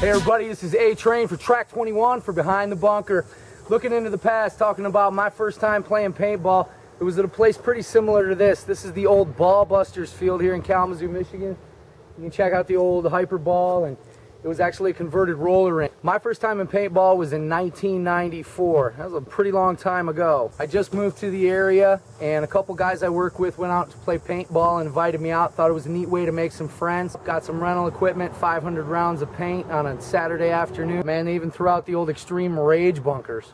Hey everybody, this is A-Train for Track 21 for Behind the Bunker. Looking into the past, talking about my first time playing paintball. It was at a place pretty similar to this. This is the old Ball Busters field here in Kalamazoo, Michigan. You can check out the old hyper ball, and it was actually a converted roller rink. My first time in paintball was in 1994. That was a pretty long time ago. I just moved to the area, and a couple guys I work with went out to play paintball and invited me out. Thought it was a neat way to make some friends. Got some rental equipment, 500 rounds of paint on a Saturday afternoon. Man, they even threw out the old extreme rage bunkers.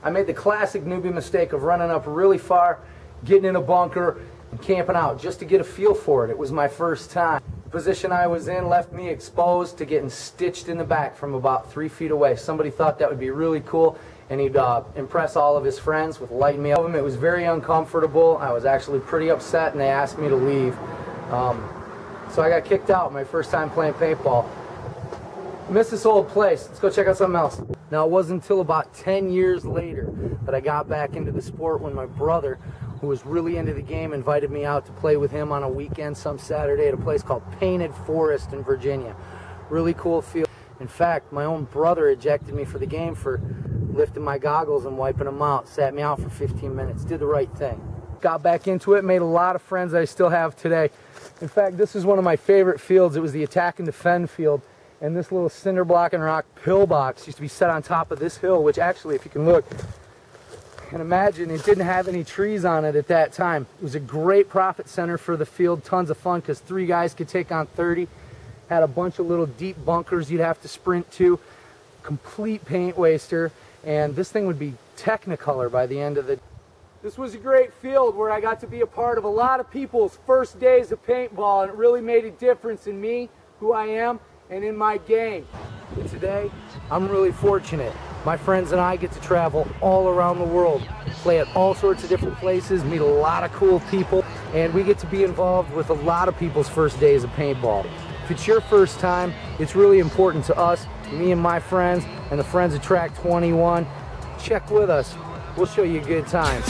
I made the classic newbie mistake of running up really far, getting in a bunker, and camping out just to get a feel for it. It was my first time. The position I was in left me exposed to getting stitched in the back from about 3 feet away. Somebody thought that would be really cool, and he'd impress all of his friends with lighting me up. It was very uncomfortable. I was actually pretty upset, and they asked me to leave. So I got kicked out my first time playing paintball. Miss this old place. Let's go check out something else. Now, it wasn't until about 10 years later that I got back into the sport when my brother, who was really into the game, invited me out to play with him on a weekend some Saturday at a place called Painted Forest in Virginia. Really cool field. In fact, my own brother ejected me for the game for lifting my goggles and wiping them out. Sat me out for 15 minutes. Did the right thing. Got back into it, made a lot of friends that I still have today. In fact, this is one of my favorite fields. It was the Attack and Defend field. And this little cinder block and rock pillbox used to be set on top of this hill, which actually, if you can look and imagine, it didn't have any trees on it at that time. It was a great profit center for the field, tons of fun because 3 guys could take on 30. Had a bunch of little deep bunkers you'd have to sprint to. Complete paint waster, and this thing would be Technicolor by the end of the day. This was a great field where I got to be a part of a lot of people's first days of paintball, and it really made a difference in me, who I am, and in my game. And today, I'm really fortunate. My friends and I get to travel all around the world, play at all sorts of different places, meet a lot of cool people, and we get to be involved with a lot of people's first days of paintball. If it's your first time, it's really important to us, me and my friends, and the friends of Track 21. Check with us. We'll show you a good time.